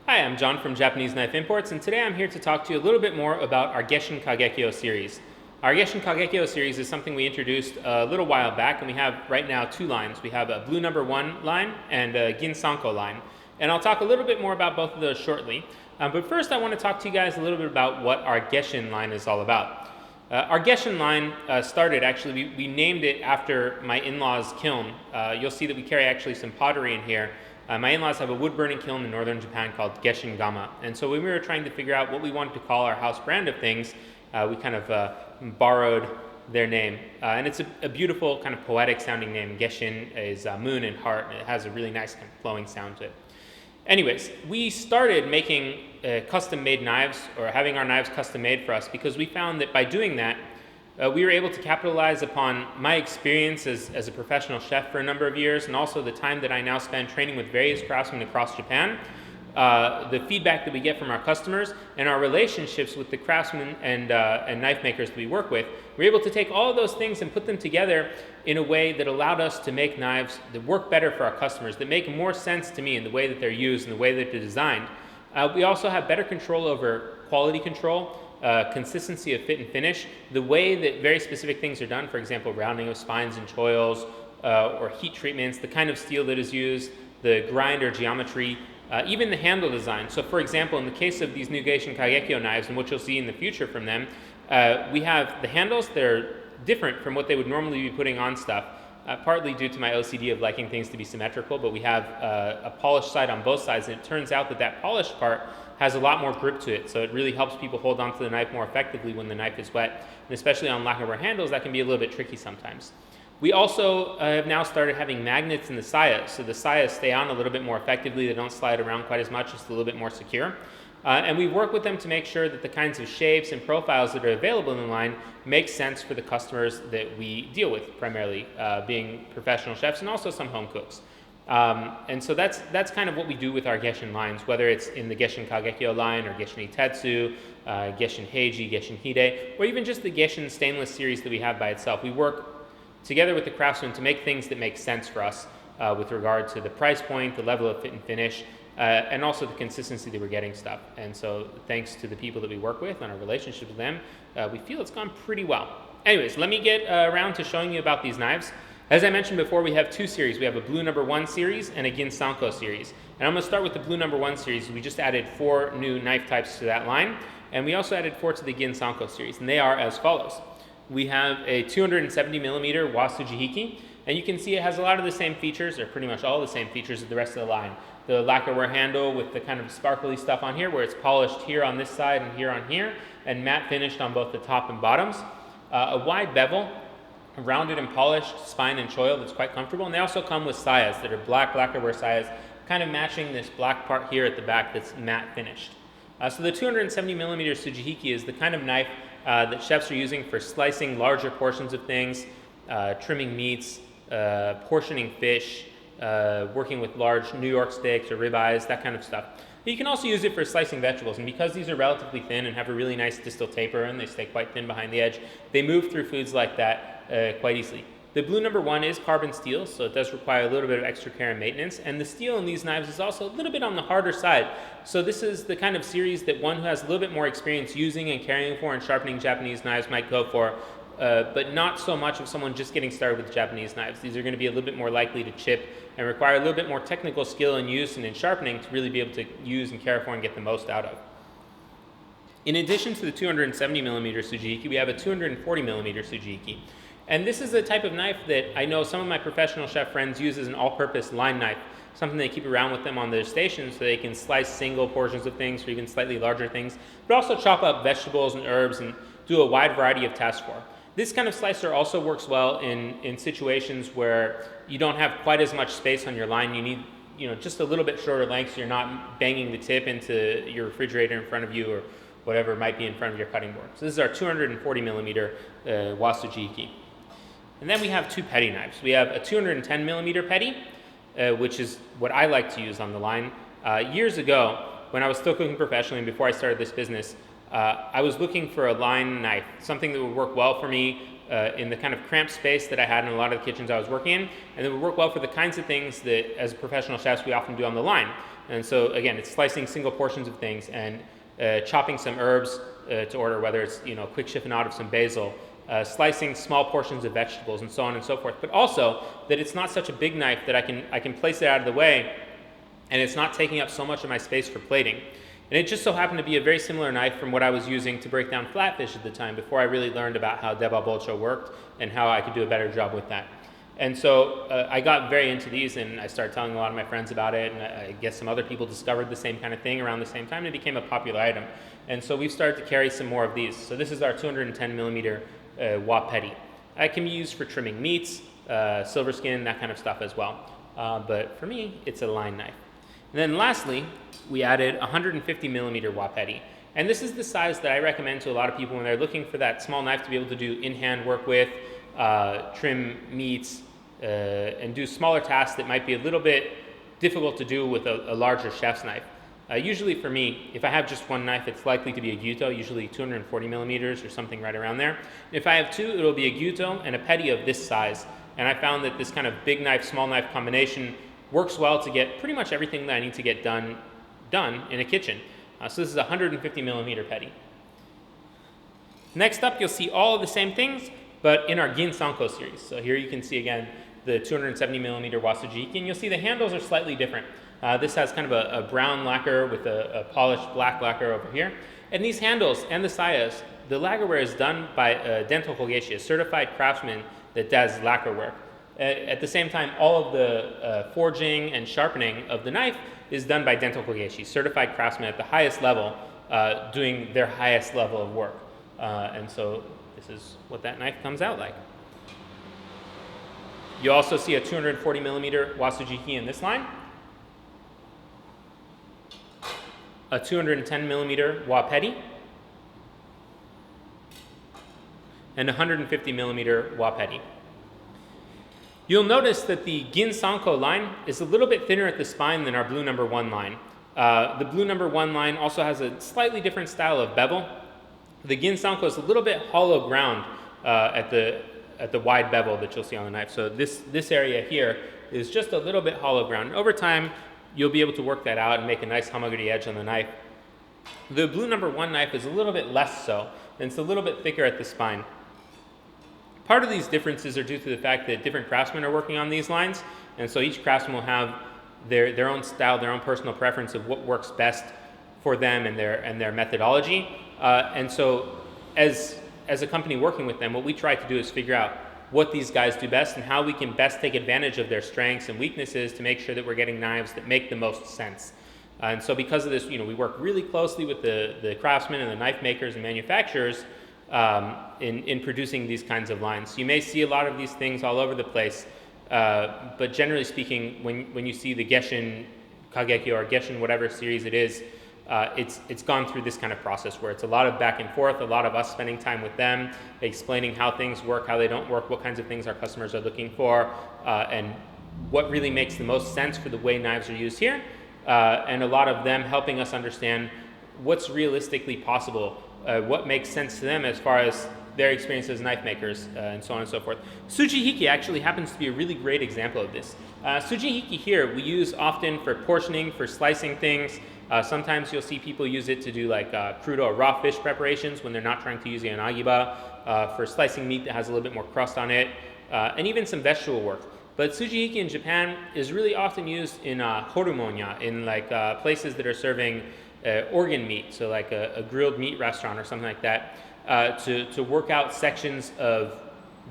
Hi, I'm John from Japanese Knife Imports, and today I'm here to talk to you a little bit more about our Gesshin Kagekiyo series. Our Gesshin Kagekiyo series is something we introduced a little while back, and we have right now two lines. We have a blue number 1 line and a ginsanko line. And I'll talk a little bit more about both of those shortly. But first I want to talk to you guys a little bit about what our Gesshin line is all about. Our Gesshin line started, actually, we named it after my in-laws' kiln. You'll see that we carry actually some pottery in here. My in-laws have a wood-burning kiln in northern Japan called Gesshin Gama. And so when we were trying to figure out what we wanted to call our house brand of things, we kind of borrowed their name. And it's a beautiful kind of poetic sounding name. Gesshin is moon and heart, and it has a really nice kind of flowing sound to it. Anyways, we started making custom-made knives, or having our knives custom-made for us, because we found that by doing that, we were able to capitalize upon my experience as a professional chef for a number of years, and also the time that I now spend training with various craftsmen across Japan, the feedback that we get from our customers, and our relationships with the craftsmen and knife makers that we work with. We're able to take all of those things and put them together in a way that allowed us to make knives that work better for our customers, that make more sense to me in the way that they're used and the way that they're designed. We also have better control over quality control, consistency of fit and finish, the way that very specific things are done, for example, rounding of spines and choils, or heat treatments, the kind of steel that is used, the grind or geometry, even the handle design. So for example, in the case of these new Gesshin Kagekiyo knives, and what you'll see in the future from them, we have the handles that are different from what they would normally be putting on stuff, partly due to my OCD of liking things to be symmetrical, but we have a polished side on both sides, and it turns out that that polished part has a lot more grip to it, so it really helps people hold onto the knife more effectively when the knife is wet, and especially on lacquer-ware handles, that can be a little bit tricky sometimes. We also have now started having magnets in the sayas, so the sayas stay on a little bit more effectively, they don't slide around quite as much, it's a little bit more secure. And we work with them to make sure that the kinds of shapes and profiles that are available in the line make sense for the customers that we deal with, primarily being professional chefs and also some home cooks. And so that's kind of what we do with our Gesshin lines, whether it's in the Gesshin Kagekiyo line or Gesshin Itetsu, Gesshin Heiji, Gesshin Hide, or even just the Gesshin stainless series that we have by itself. We work together with the craftsmen to make things that make sense for us with regard to the price point, the level of fit and finish, and also the consistency that we're getting stuff. And so thanks to the people that we work with and our relationship with them, we feel it's gone pretty well. Anyways, let me get around to showing you about these knives. As I mentioned before, we have two series. We have a blue number 1 series and a ginsanko series. And I'm going to start with the blue number 1 series. We just added 4 new knife types to that line, and we also added 4 to the ginsanko series, and they are as follows. We have a 270 millimeter Wa-Sujihiki, and you can see it has a lot of the same features, or pretty much all the same features as the rest of the line. The lacquer-ware handle with the kind of sparkly stuff on here, where it's polished here on this side and here on here, and matte finished on both the top and bottoms. A wide bevel, rounded and polished spine and choil that's quite comfortable, and they also come with sayas that are black lacquer-ware sayas, kind of matching this black part here at the back that's matte finished. So the 270 millimeter Sujihiki is the kind of knife that chefs are using for slicing larger portions of things, trimming meats, portioning fish, working with large New York steaks or ribeyes, that kind of stuff. You can also use it for slicing vegetables, and because these are relatively thin and have a really nice distal taper and they stay quite thin behind the edge, they move through foods like that quite easily. The blue number 1 is carbon steel, so it does require a little bit of extra care and maintenance, and the steel in these knives is also a little bit on the harder side. So this is the kind of series that one who has a little bit more experience using and caring for and sharpening Japanese knives might go for, but not so much of someone just getting started with Japanese knives. These are going to be a little bit more likely to chip and require a little bit more technical skill in use and in sharpening to really be able to use and care for and get the most out of. In addition to the 270 millimeter Sujihiki, we have a 240 millimeter Sujihiki. And this is the type of knife that I know some of my professional chef friends use as an all-purpose line knife, something they keep around with them on their station so they can slice single portions of things or even slightly larger things, but also chop up vegetables and herbs and do a wide variety of tasks for. This kind of slicer also works well in situations where you don't have quite as much space on your line. You need just a little bit shorter length so you're not banging the tip into your refrigerator in front of you or whatever might be in front of your cutting board. So this is our 240 millimeter Wa-Sujihiki. And then we have 2 petty knives. We have a 210 millimeter petty, which is what I like to use on the line. Years ago, when I was still cooking professionally and before I started this business, I was looking for a line knife, something that would work well for me, in the kind of cramped space that I had in a lot of the kitchens I was working in, and it would work well for the kinds of things that as professional chefs we often do on the line. And so again, it's slicing single portions of things and chopping some herbs to order, whether it's quick chiffonade of some basil, slicing small portions of vegetables, and so on and so forth. But also that it's not such a big knife that I can place it out of the way, and it's not taking up so much of my space for plating. And it just so happened to be a very similar knife from what I was using to break down flatfish at the time, before I really learned about how deba bolcho worked and how I could do a better job with that. And so I got very into these, and I started telling a lot of my friends about it, and I guess some other people discovered the same kind of thing around the same time, and it became a popular item. And so we've started to carry some more of these. So this is our 210 millimeter Wa Petty. It can be used for trimming meats, silver skin, that kind of stuff as well. But for me, it's a line knife. And then lastly, we added 150 millimeter Wa Petty. And this is the size that I recommend to a lot of people when they're looking for that small knife to be able to do in-hand work with, trim meats, and do smaller tasks that might be a little bit difficult to do with a larger chef's knife. Usually for me, if I have just one knife, it's likely to be a gyuto, usually 240 millimeters or something right around there. If I have two, it'll be a gyuto and a petty of this size. And I found that this kind of big knife, small knife combination works well to get pretty much everything that I need to get done in a kitchen. So this is a 150 millimeter petty. Next up, you'll see all of the same things, but in our ginsanko series. So here you can see again the 270 millimeter Wa-Sujihiki, and you'll see the handles are slightly different. This has kind of a brown lacquer with a polished black lacquer over here. And these handles and the sayas, the lacquer-ware is done by dentou-kougeishi, a certified craftsman that does lacquer-ware. At the same time, all of the forging and sharpening of the knife is done by dentou-kougeishi, certified craftsmen at the highest level, doing their highest level of work. And so this is what that knife comes out like. You also see a 240 millimeter Wa-Sujihiki in this line, a 210 millimeter Wa Petty, and a 150 millimeter Wa Petty. You'll notice that the ginsanko line is a little bit thinner at the spine than our blue number 1 line. The blue number 1 line also has a slightly different style of bevel. The ginsanko is a little bit hollow ground at the wide bevel that you'll see on the knife. So this area here is just a little bit hollow ground. And over time, you'll be able to work that out and make a nice hamaguri edge on the knife. The blue number 1 knife is a little bit less so, and it's a little bit thicker at the spine. Part of these differences are due to the fact that different craftsmen are working on these lines, and so each craftsman will have their own style, their own personal preference of what works best for them and their methodology. And so as a company working with them, what we try to do is figure out what these guys do best and how we can best take advantage of their strengths and weaknesses to make sure that we're getting knives that make the most sense. And so because of this, we work really closely with the craftsmen and the knife makers and manufacturers in producing these kinds of lines. So you may see a lot of these things all over the place, but generally speaking, when you see the Gesshin Kagekiyo or Gesshin whatever series it is, it's gone through this kind of process where it's a lot of back and forth, a lot of us spending time with them, explaining how things work, how they don't work, what kinds of things our customers are looking for, and what really makes the most sense for the way knives are used here, and a lot of them helping us understand what's realistically possible, what makes sense to them as far as their experience as knife makers, and so on and so forth. Sujihiki actually happens to be a really great example of this. Sujihiki here we use often for portioning, for slicing things. Sometimes you'll see people use it to do like crudo or raw fish preparations when they're not trying to use the anagiba, for slicing meat that has a little bit more crust on it, and even some vegetable work. But Sujihiki in Japan is really often used in horumonya, in like places that are serving organ meat, so like a grilled meat restaurant or something like that, to work out sections of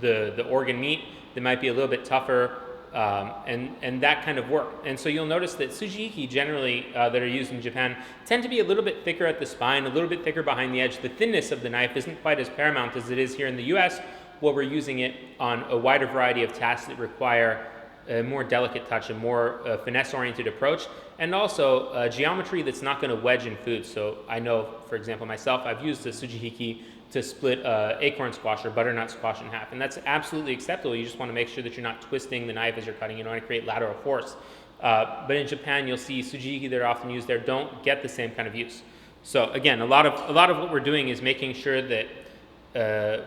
the organ meat that might be a little bit tougher, and that kind of work. And so you'll notice that Sujihiki generally that are used in Japan tend to be a little bit thicker at the spine, a little bit thicker behind the edge. The thinness of the knife isn't quite as paramount as it is here in the US, where we're using it on a wider variety of tasks that require a more delicate touch, a more finesse-oriented approach, and also geometry that's not going to wedge in food. So I know, for example, myself, I've used the Sujihiki to split acorn squash or butternut squash in half, and that's absolutely acceptable. You just want to make sure that you're not twisting the knife as you're cutting. You don't want to create lateral force. But in Japan, you'll see Sujihiki that are often used there don't get the same kind of use. So again, a lot of what we're doing is making sure that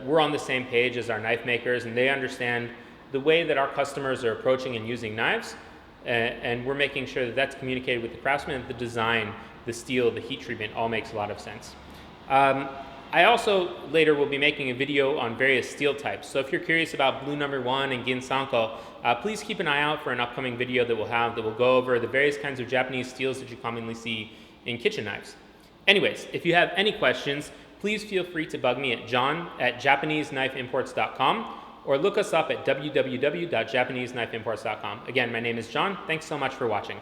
we're on the same page as our knife makers, and they understand the way that our customers are approaching and using knives, and we're making sure that that's communicated with the craftsman. The design, the steel, the heat treatment all makes a lot of sense. I also later will be making a video on various steel types. So if you're curious about blue number 1 and ginsanko, please keep an eye out for an upcoming video that will go over the various kinds of Japanese steels that you commonly see in kitchen knives. Anyways, if you have any questions, please feel free to bug me at john@japaneseknifeimports.com or look us up at www.japaneseknifeimports.com. Again, my name is John. Thanks so much for watching.